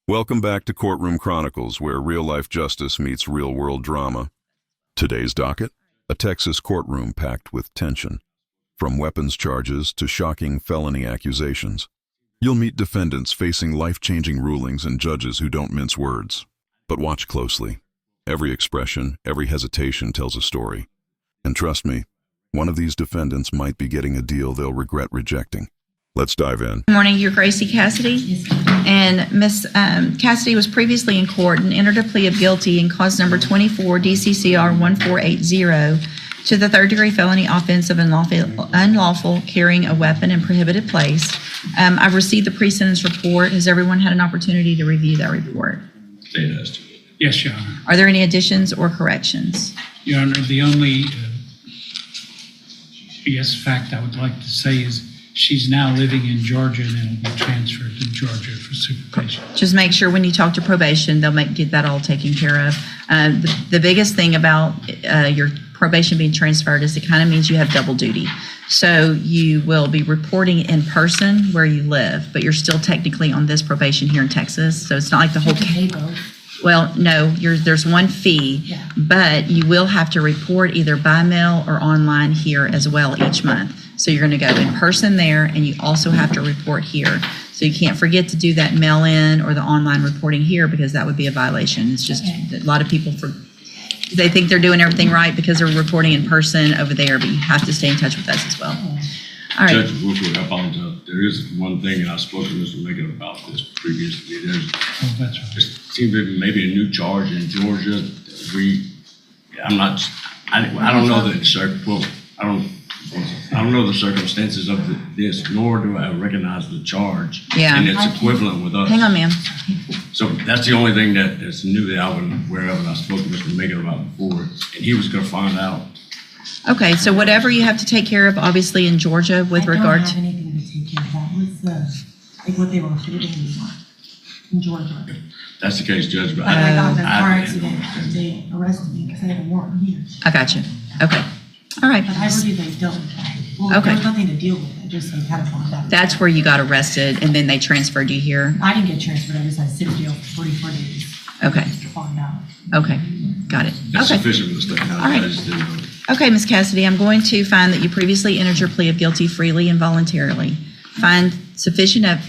Welcome back to Courtroom Chronicles, where real-life justice meets real-world drama. Today's docket, a Texas courtroom packed with tension. From weapons charges to shocking felony accusations. You'll meet defendants facing life-changing rulings and judges who don't mince words. But watch closely. Every expression, every hesitation tells a story. And trust me, one of these defendants might be getting a deal they'll regret rejecting. Let's dive in. Good morning, you're Gracie Cassidy. Yes, And Ms. Cassidy was previously in court and entered a plea of guilty in cause number 24 DCCR 1480 to the third-degree felony offense of unlawful carrying a weapon in prohibited place. I've received the pre-sentence report. Has everyone had an opportunity to review that report? It has. Yes, Your Honor. Are there any additions or corrections? Your Honor, the only, fact I would like to say is she's now living in Georgia and it'll be transferred to Georgia for supervision. Just make sure when you talk to probation, they'll get that all taken care of. The biggest thing about your probation being transferred is it kind of means you have double duty. So you will be reporting in person where you live, but you're still technically on this probation here in Texas. So it's not like the whole. Well, no, there's one fee, but you will have to report either by mail or online here as well each month. So you're going to go in person there, and you also have to report here. So you can't forget to do that mail-in or the online reporting here because that would be a violation. It's just a lot of people they think they're doing everything right because they're reporting in person over there, but you have to stay in touch with us as well. All right. Judge, real quick, I apologize. There is one thing, and I spoke to Mr. Megan about this previously. That's right. There seems to be maybe a new charge in Georgia. I don't know the circumstances of this, nor do I recognize the charge. Yeah. And it's equivalent with us. Hang on, ma'am. So that's the only thing that's new that I wasn't aware of, and I spoke to Mr. Megan about before, and he was going to find out. Okay, so whatever you have to take care of, obviously in Georgia with regard to. I don't have anything to take care of. That was like what they were holding me on in Georgia. That's the case, Judge. But But I got in a car accident and they arrested me because I had a warrant here. I got you. Okay. All right. But I believe they dealt with that. Well, Okay. there was nothing to deal with. I just like had to find out. That's where you got arrested and then they transferred you here. I didn't get transferred. I just had to sit in jail for 44 days. Okay. Just to find out. Okay. Got it. That's Okay. sufficient for the state. All right. I just didn't know. Okay, Ms. Cassidy, I'm going to find that you previously entered your plea of guilty freely and voluntarily. Find sufficient I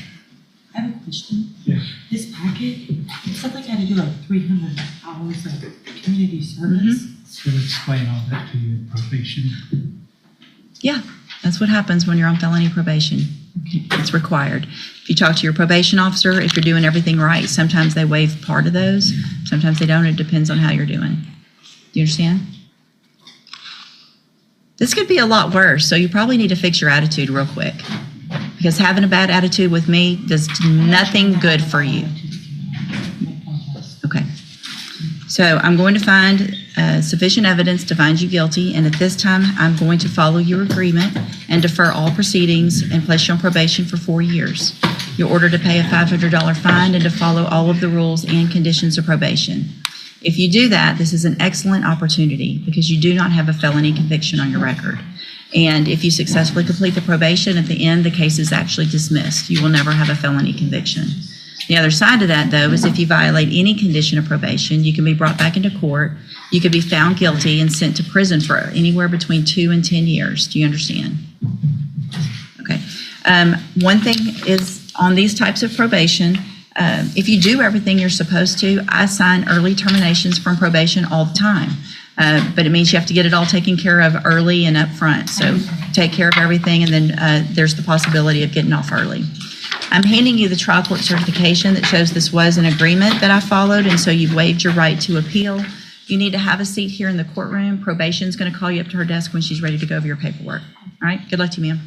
have a question. Yes. This packet, it said like I had to do like 300 hours of community service. So we'll explain all that to you in probation. Yeah, that's what happens when you're on felony probation. It's required. If you talk to your probation officer, if you're doing everything right, sometimes they waive part of those. Sometimes they don't. It depends on how you're doing. Do you understand? This could be a lot worse, so you probably need to fix your attitude real quick. Because having a bad attitude with me does nothing good for you. Okay. So I'm going to find sufficient evidence to find you guilty, and at this time, I'm going to follow your agreement and defer all proceedings and place you on probation for 4 years. You're ordered to pay a $500 fine and to follow all of the rules and conditions of probation. If you do that, this is an excellent opportunity because you do not have a felony conviction on your record. And if you successfully complete the probation, at the end, the case is actually dismissed. You will never have a felony conviction. The other side of that, though, is if you violate any condition of probation, you can be brought back into court, you could be found guilty and sent to prison for anywhere between 2 and 10 years. Do you understand? Okay. One thing is on these types of probation, if you do everything you're supposed to, I sign early terminations from probation all the time. But it means you have to get it all taken care of early and up front. So take care of everything, and then there's the possibility of getting off early. I'm handing you the trial court certification that shows this was an agreement that I followed, and so you've waived your right to appeal. You need to have a seat here in the courtroom. Probation's going to call you up to her desk when she's ready to go over your paperwork. All right? Good luck to you, ma'am.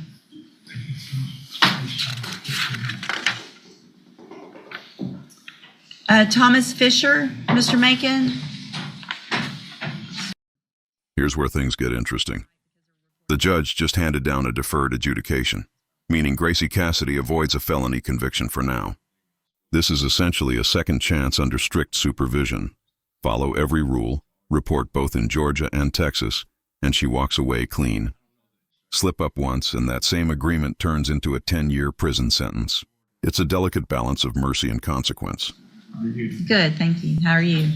Thomas Fisher, Mr. Macon. Here's where things get interesting. The judge just handed down a deferred adjudication, meaning Gracie Cassidy avoids a felony conviction for now. This is essentially a second chance under strict supervision. Follow every rule, report both in Georgia and Texas, and she walks away clean. Slip up once and that same agreement turns into a 10-year prison sentence. It's a delicate balance of mercy and consequence. Good, thank you. How are you?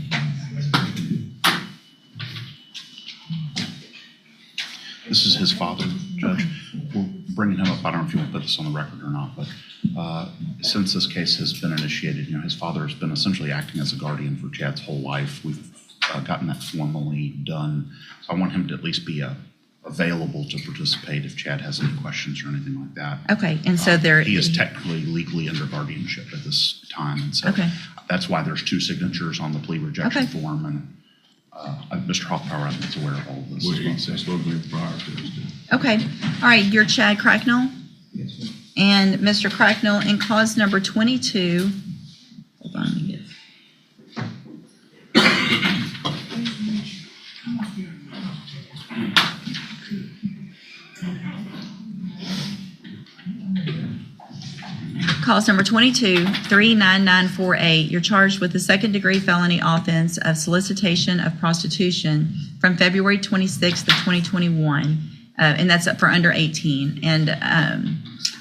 This is his father, Judge. We're bringing him up. I don't know if you want to put this on the record or not, but since this case has been initiated, his father has been essentially acting as a guardian for Chad's whole life. We've gotten that formally done. So I want him to at least be available to participate if Chad has any questions or anything like that. Okay, and so He is technically legally under guardianship at this time, and so Okay. that's why there's 2 signatures on the plea rejection Okay. form, and Mr. Hoffpower, I think, is aware of all of this. Well, as well. he spoke to me prior to this. Okay, all right, you're Chad Cracknell? Yes, ma'am. And Mr. Cracknell, in cause number 22, hold on, let me get. Cause number 22-39948, you're charged with the second-degree felony offense of solicitation of prostitution from February 26th of 2021, and that's for under 18. And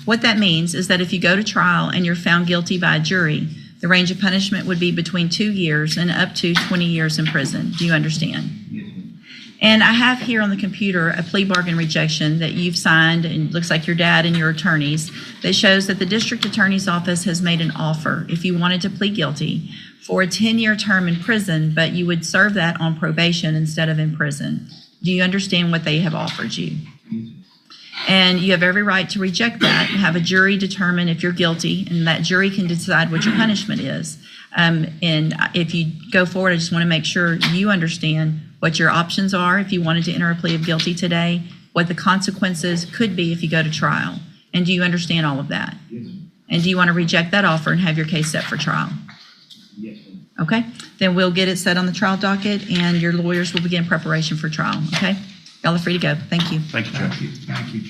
what that means is that if you go to trial and you're found guilty by a jury, the range of punishment would be between 2 years and up to 20 years in prison. Do you understand? And I have here on the computer a plea bargain rejection that you've signed, and it looks like your dad and your attorneys, that shows that the district attorney's office has made an offer if you wanted to plead guilty for a 10-year term in prison, but you would serve that on probation instead of in prison. Do you understand what they have offered you? And you have every right to reject that and have a jury determine if you're guilty, and that jury can decide what your punishment is. And if you go forward, I just want to make sure you understand what your options are if you wanted to enter a plea of guilty today, what the consequences could be if you go to trial. And do you understand all of that? Yes. And do you want to reject that offer and have your case set for trial? Yes. Okay, then we'll get it set on the trial docket and your lawyers will begin preparation for trial, okay? Y'all are free to go. Thank you. Thank you, Judge. Thank you.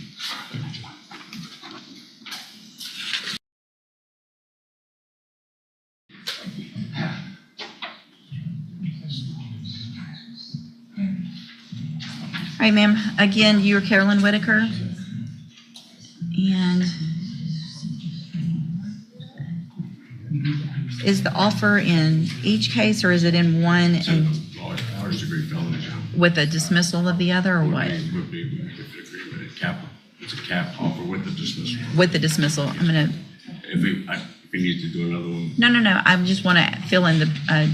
All right, ma'am. Again, you are Carolyn Whitaker. And is the offer in each case or is it in one and First degree felony. with a dismissal of the other or what? Would be if it agree with a cap. It's a cap offer with the dismissal. With the dismissal, I'm gonna, If we need to do another one. no. I just want to fill in the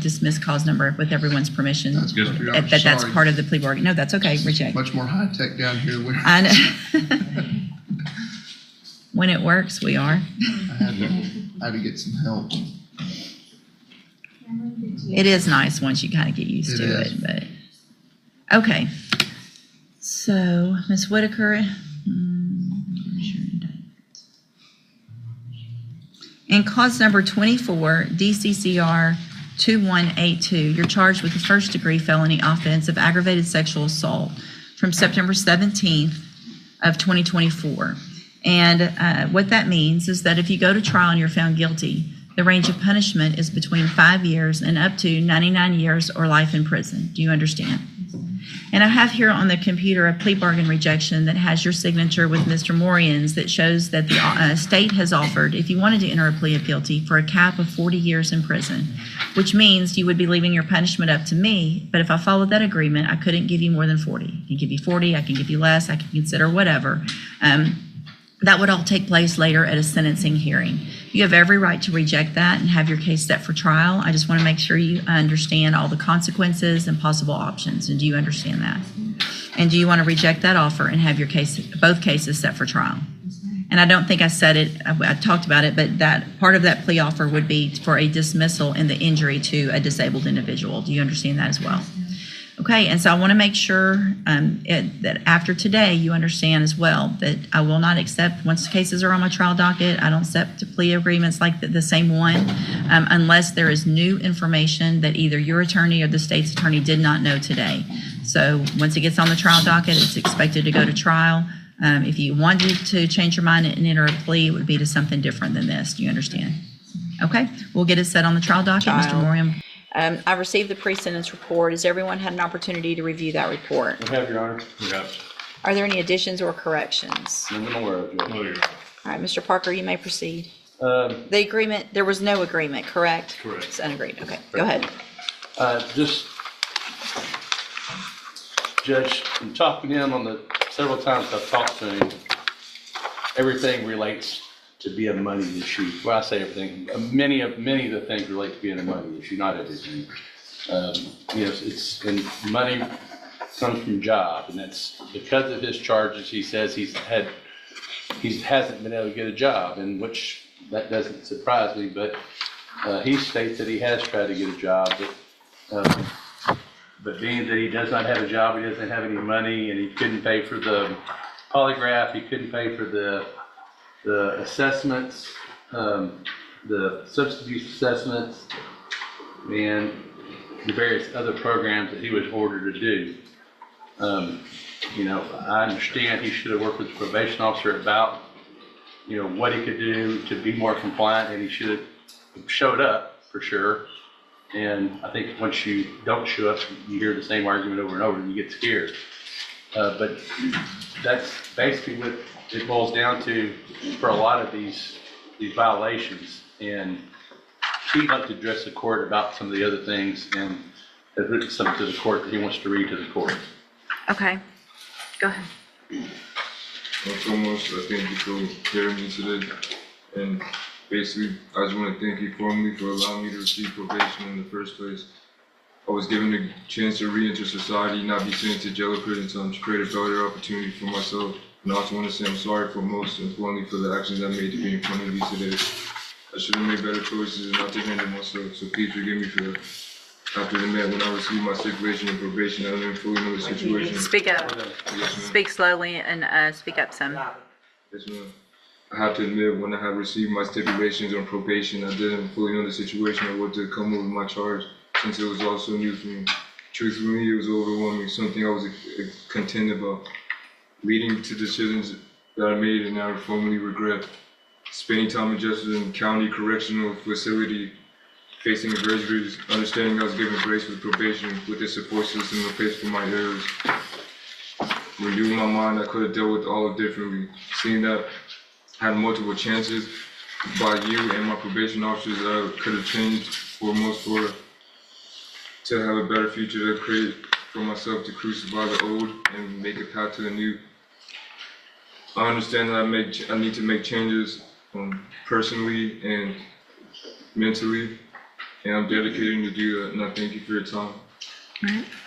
dismiss cause number with everyone's permission. That's good. That's Sorry. part of the plea bargain. No, that's okay. Reject. Much more high tech down here. I know. When it works, we are. I had to get some help. It is nice once you kind of get used to It is. it, but, okay. So, Ms. Whitaker, where's your indictment? In cause number 24, DCCR 2182, you're charged with the first-degree felony offense of aggravated sexual assault from September 17th of 2024. And what that means is that if you go to trial and you're found guilty, the range of punishment is between 5 years and up to 99 years or life in prison. Do you understand? And I have here on the computer a plea bargain rejection that has your signature with Mr. Morian's that shows that the state has offered, if you wanted to enter a plea of guilty, for a cap of 40 years in prison, which means you would be leaving your punishment up to me. But if I followed that agreement, I couldn't give you more than 40. I can give you 40, I can give you less, I can consider whatever. That would all take place later at a sentencing hearing. You have every right to reject that and have your case set for trial. I just want to make sure you understand all the consequences and possible options. And do you understand that? And do you want to reject that offer and have your case, both cases set for trial? And I don't think I said it, I talked about it, but that part of that plea offer would be for a dismissal in the injury to a disabled individual. Do you understand that as well? Okay, and so I want to make sure that after today, you understand as well that I will not accept, once cases are on my trial docket, I don't accept plea agreements like the same one unless there is new information that either your attorney or the state's attorney did not know today. So once it gets on the trial docket, it's expected to go to trial. If you wanted to change your mind and enter a plea, it would be to something different than this. Do you understand? Okay, we'll get it set on the trial docket, Mr. Moriam. I received the pre-sentence report. Has everyone had an opportunity to review that report? We have, Your Honor. We got. Are there any additions or corrections? None I'm aware of, Judge. Oh, yeah. All right, Mr. Parker, you may proceed. The agreement, there was no agreement, correct? Correct. It's an agreement, okay, go ahead. Just, Judge, in talking to him on the several times I've talked to him, everything relates to be a money issue. Well, I say everything, many of the things relate to being a money issue, not everything. And money comes from job, and that's because of his charges. He says he hasn't been able to get a job, and which that doesn't surprise me, but he states that he has tried to get a job, but being that he does not have a job, he doesn't have any money, and he couldn't pay for the polygraph, he couldn't pay for the assessments, the substance abuse assessments, and the various other programs that he was ordered to do. I understand he should have worked with the probation officer about, what he could do to be more compliant, and he should have showed up for sure. And I think once you don't show up, you hear the same argument over and over, and you get scared. But that's basically what it boils down to for a lot of these violations. And he'd like to address the court about some of the other things, and has written something to the court that he wants to read to the court. Okay, go ahead. Well, so much, I thank you for hearing me today. And basically, I just want to thank you formally for allowing me to receive probation in the first place. I was given a chance to re-enter society, not be sent to jail or prison, to create a better opportunity for myself. And I also want to say I'm sorry for most importantly for the actions I made to be in front of you today. I should have made better choices and not to hinder myself, so please forgive me for that. After the night when I received my stipulation of probation, I didn't fully know the situation. Speak up, Yes, ma'am. speak slowly and speak up some. Yes, ma'am. I have to admit, when I have received my stipulations on probation, I didn't fully know the situation or what to come over my charge, since it was all so new for me. Truthfully, it was overwhelming, something I was content about, leading to decisions that I made and now formally regret. Spending time in Jefferson County Correctional Facility, facing adversities, understanding I was given grace with probation with the support system in place for my errors. Renewing my mind, I could have dealt with all of it differently. Seeing that I had multiple chances by you and my probation officers that I could have changed to have a better future, to create for myself, to crucify the old and make a path to the new. I understand that I need to make changes personally and mentally, and I'm dedicated to do that, and I thank you for your time.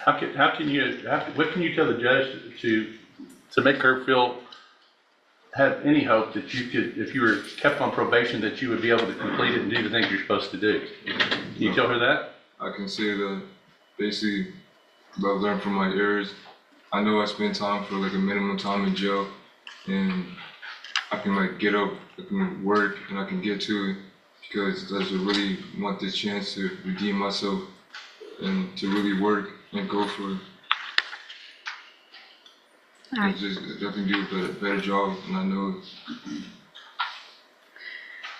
What can you tell the judge to make her have any hope that you could, if you were kept on probation, that you would be able to complete it and do the things you're supposed to do? Can you tell her that? I can say that basically I've learned from my errors. I know I spent time for like a minimum time in jail, and I can get up, I can work, and I can get to it, because I just really want this chance to redeem myself and to really work and go for it. All right. It's just, I can do a better job, and I know it.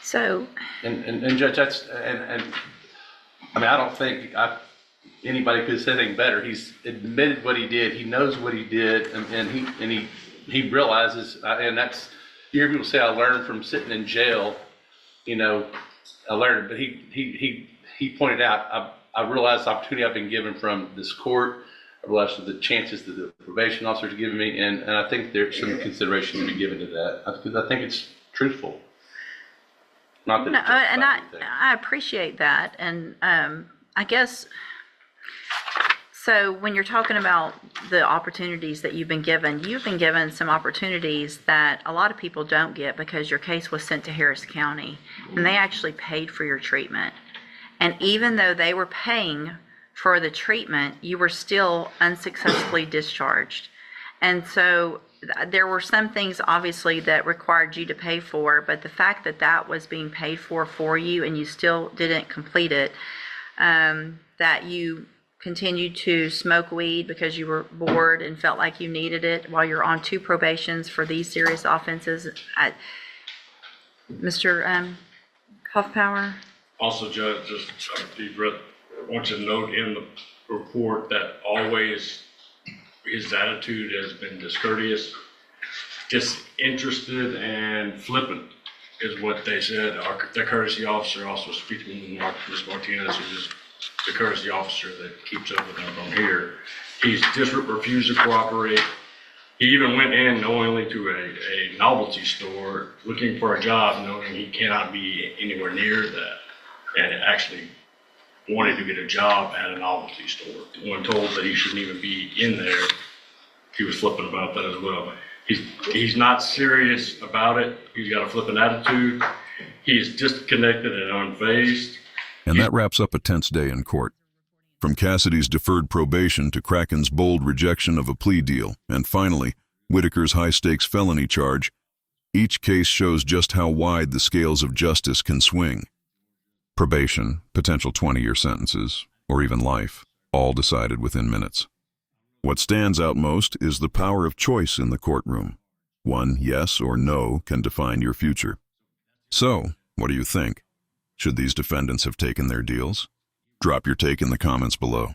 So, And Judge, I don't think anybody could have said anything better. He's admitted what he did. He knows what he did, and he realizes, and that's, you hear people say, I learned from sitting in jail, I learned, but he pointed out, I realized the opportunity I've been given from this court, I realized the chances that the probation officer's given me, and I think there's some consideration to be given to that, because I think it's truthful. Not that no, it's and anything. I appreciate that, and I guess, so when you're talking about the opportunities that you've been given some opportunities that a lot of people don't get, because your case was sent to Harris County, and they actually paid for your treatment. And even though they were paying for the treatment, you were still unsuccessfully discharged. And so there were some things obviously that required you to pay for, but the fact that that was being paid for you and you still didn't complete it, that you continued to smoke weed because you were bored and felt like you needed it while you're on 2 probations for these serious offenses. Mr. Hoffpower? Also, Judge, just I want you to note in the report that always his attitude has been discourteous, disinterested, and flippant is what they said. The courtesy officer also speaking to Ms. Martinez, who is the courtesy officer that keeps up with them from here. He's just refused to cooperate. He even went in knowingly to a novelty store looking for a job, knowing he cannot be anywhere near that, and actually wanted to get a job at a novelty store. When told that he shouldn't even be in there, he was flippant about that as well. He's not serious about it. He's got a flippant attitude. He's disconnected and unfazed. And that wraps up a tense day in court. From Cassidy's deferred probation to Kraken's bold rejection of a plea deal, and finally, Whitaker's high-stakes felony charge, each case shows just how wide the scales of justice can swing. Probation, potential 20-year sentences, or even life, all decided within minutes. What stands out most is the power of choice in the courtroom. One yes or no can define your future. So, what do you think? Should these defendants have taken their deals? Drop your take in the comments below.